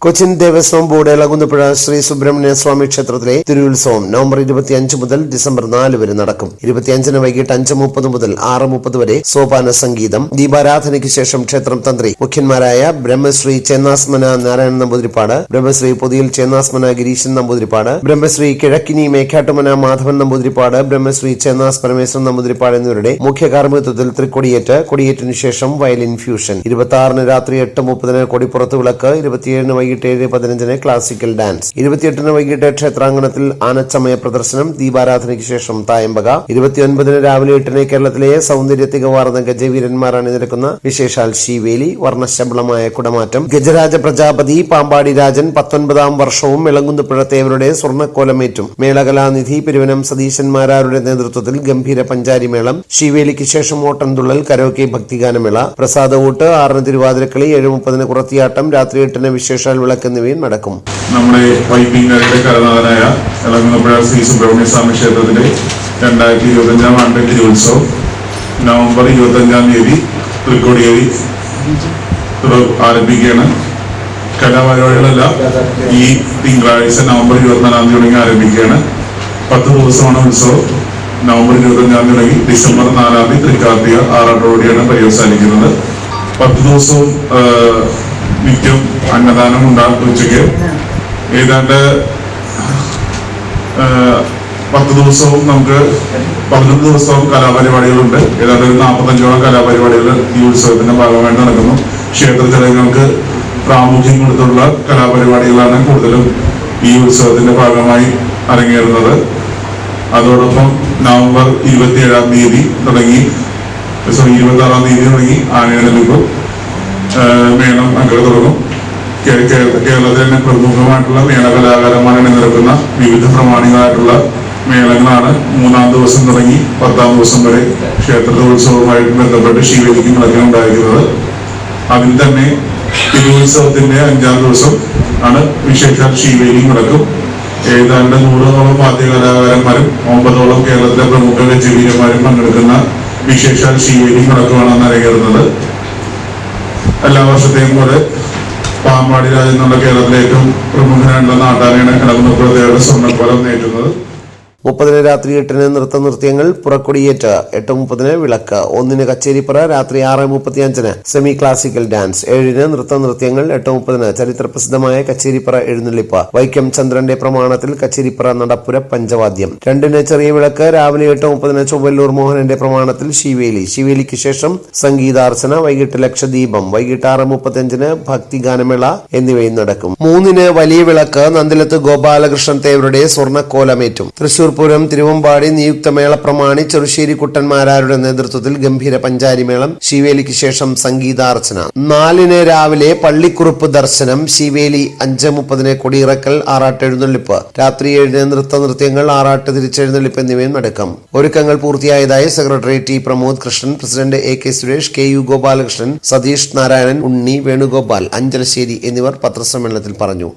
Cochin Devaswom board Elankunnapuzha Shri Subrahmanya സ്വാമി ക്ഷേത്രത്തിലെ തിരുവുത്സവം November 25 മുതൽ December 4 വരെ നടക്കും. 25-ന് വൈകിട്ട് 5:30 മുതൽ 6:30 വരെ സോപാന സംഗീതം. ദീപാരാധനയ്ക്ക് ശേഷം ക്ഷേത്രം തന്ത്രി മുഖ്യന്മാരായ ബ്രഹ്മശ്രീ ചേന്നാസ്മന നാരായണൻ നമ്പൂതിരിപ്പാട്, ബ്രഹ്മശ്രീ പൊതിയിൽ ചേന്നാസ്മന ഗിരീശൻ നമ്പൂതിരിപ്പാട്, ബ്രഹ്മശ്രീ കിഴക്കിനി മേക്കാട്ടുമന മാധവൻ നമ്പൂതിരിപ്പാട്, ബ്രഹ്മശ്രീ ചേന്നാസ് പരമേശ്വരൻ നമ്പൂതിരിപ്പാട് എന്നിവരുടെ മുഖ്യ കാർമ്മികത്വത്തിൽ കൊടിയേറ്റിനു ശേഷം വയലിൻ ഫ്യൂഷൻ. 26-ന് രാത്രി 8:30-ന് കൊടിപ്പുറത്ത് വിളക്ക്. 27-ന് വൈകിട്ട് 7:15-ന് ക്ലാസിക്കൽ ഡാൻസ്. 28-ന് വൈകിട്ട് ക്ഷേത്രാങ്കണത്തിൽ ആനച്ചമയ പ്രദർശനം. ദീപാരാധനയ്ക്ക് ശേഷം തായമ്പക. 29-ന് രാവിലെ 8-ന് കേരളത്തിലെ സൗന്ദര്യ തികവാർന്ന ഗജവീരന്മാർ അണിനിരക്കുന്ന വിശേഷാൽ ശീവേലി, വർണ്ണശബളമായ കുടമാറ്റം. ഗജരാജ പ്രജാപതി പാമ്പാടി രാജൻ 19-ാം വർഷവും ഇളങ്കുന്നപ്പുഴ തേവരുടെ സ്വർണ്ണക്കോലമേറ്റും. മേളകലാനിധി പെരുവനം സതീശന്മാരാരുടെ നേതൃത്വത്തിൽ ഗംഭീര പഞ്ചാരിമേളം. ശീവേലിക്ക് ശേഷം ഓട്ടൻതുള്ളൽ, കരോക്കെ, ഭക്തിഗാനമേള. പ്രസാദകൂട്ട്. 6-ന് തിരുവാതിരക്കളി. 7:30-ന് കുറത്തിയാട്ടം. രാത്രി 8-ന് വിശേഷാൽ വിളക്ക് എന്നിവയും നടക്കും. നമ്മുടെ വൈപ്പിങ്ങരുടെ കരനാഥനായ ഇളങ്ങുന്നപ്പുഴ ശ്രീ സുബ്രഹ്മണ്യ സ്വാമി ക്ഷേത്രത്തിന്റെ 2025-ാം ആണ്ട് തിരുവുത്സവം നവംബർ 25-ാം തീയതി തൃക്കൊടിയേരി ആരംഭിക്കുകയാണ്. കലാപരിപാടികളെല്ലാം ഈ തിങ്കളാഴ്ച നവംബർ 24-ാം തീയതി തുടങ്ങി ആരംഭിക്കുകയാണ്. 10 ദിവസമാണ് ഉത്സവം. നവംബർ 25-ാം തീയതി തുടങ്ങി ഡിസംബർ 4-ാം തീയതി തൃക്കാർത്തിക ആറാട്ടോടെയാണ് പര്യവസാനിക്കുന്നത്. 10 ദിവസവും നിത്യം അന്നദാനം ഉണ്ടാകും. ഉച്ചയ്ക്ക് ഏതാണ്ട് 10 ദിവസവും നമുക്ക് 11 ദിവസവും കലാപരിപാടികളുണ്ട്. ഏതാണ്ട് ഒരു 45ഓളം കലാപരിപാടികൾ ഈ ഉത്സവത്തിന്റെ ഭാഗമായിട്ട് നടക്കുന്നു. ക്ഷേത്ര ചടങ്ങുകൾക്ക് പ്രാമുഖ്യം കൊടുത്തുള്ള കലാപരിപാടികളാണ് കൂടുതലും ഈ ഉത്സവത്തിന്റെ ഭാഗമായി അരങ്ങേറുന്നത്. അതോടൊപ്പം നവംബർ 27-ാം തീയതി തുടങ്ങി 26-ാം തീയതി തുടങ്ങി ആനയെഴുന്നള്ളിപ്പ് മേളം അങ്ങനെ തുടങ്ങും. കേരളത്തിലെ തന്നെ പ്രമുഖമായിട്ടുള്ള മേളകലാകാരന്മാർ അണിനിരക്കുന്ന വിവിധ പ്രമാണികളായിട്ടുള്ള മേളങ്ങളാണ് 3-ാം ദിവസം തുടങ്ങി 10-ാം ദിവസം വരെ ക്ഷേത്ര ഉത്സവവുമായിട്ട് ബന്ധപ്പെട്ട് ശീവേലിക്കും കളക്കം ഉണ്ടായിരിക്കുന്നത്. അതിൽ തന്നെ തിരുവുത്സവത്തിന്റെ 5-ാം ദിവസം ആണ് വിശേഷാൽ ശീവേലിയും നടക്കും. ഏതാണ്ട് 100ഓളം വാദ്യകലാകാരന്മാരും 9ഓളം കേരളത്തിലെ പ്രമുഖ ഗജവീരന്മാരും പങ്കെടുക്കുന്ന വിശേഷാൽ ശീവേലിയും നടക്കുവാണെന്ന് അറിയപ്പെടുന്നത്. എല്ലാ വർഷത്തെയും പോലെ പാമ്പാടി രാജൻ എന്നുള്ള കേരളത്തിലെ ഏറ്റവും പ്രമുഖനായിട്ടുള്ള നാട്ടാനാണ് ഇളങ്ങുന്നപ്പുഴ തേവരുടെ സ്വർണ്ണക്കോലം നേറ്റുന്നത്. 30-ന് രാത്രി 8-ന് നൃത്തനൃത്യങ്ങൾ. പുറക്കൊടിയേറ്റ്. 8:30-ന് വിളക്ക്. 1-ന് കച്ചേരിപ്പറ. രാത്രി 6:35-ന് സെമി ക്ലാസിക്കൽ ഡാൻസ്. 7-ന് നൃത്തനൃത്യങ്ങൾ. 8:30-ന് ചരിത്രപ്രസിദ്ധമായ കച്ചേരിപ്പറ എഴുന്നള്ളിപ്പ്. വൈക്കം ചന്ദ്രന്റെ പ്രമാണത്തിൽ കച്ചേരിപ്പറ നടപ്പുര പഞ്ചവാദ്യം. 2-ന് ചെറിയ വിളക്ക്. രാവിലെ 8:30-ന് ചൊവ്വല്ലൂർ മോഹനന്റെ പ്രമാണത്തിൽ ശീവേലി. ശീവേലിക്ക് ശേഷം സംഗീതാർച്ചന. വൈകിട്ട് ലക്ഷദീപം. വൈകിട്ട് 6:35-ന് ഭക്തിഗാനമേള എന്നിവയും നടക്കും. 3-ന് വലിയ വിളക്ക്. നന്ദിലത്ത് ഗോപാലകൃഷ്ണൻ തേവരുടെ സ്വർണ്ണക്കോലമേറ്റും. തൃശൂർ പൂരം തിരുവമ്പാടി നിയുക്ത മേളപ്രമാണി ചെറുശ്ശേരി കുട്ടന്മാരാരുടെ നേതൃത്വത്തിൽ ഗംഭീര പഞ്ചാരിമേളം. ശീവേലിക്ക് ശേഷം സംഗീതാർച്ചന. 4-ന് രാവിലെ പള്ളിക്കുറുപ്പ് ദർശനം. ശീവേലി. 5:30-ന് കൊടിയിറക്കൽ. ആറാട്ടെഴുന്നള്ളിപ്പ്. രാത്രി 7-ന് നൃത്തനൃത്യങ്ങൾ, ആറാട്ട് തിരിച്ചെഴുന്നള്ളിപ്പ് എന്നിവയും നടക്കും. ഒരുക്കങ്ങൾ പൂർത്തിയായതായി secretary T Pramod Krishnan, president AK Suresh, KU Gopalakrishnan, Satheesh Narayanan, Unni, Venugopal, Anchalassery എന്നിവർ പത്രസമ്മേളനത്തിൽ പറഞ്ഞു.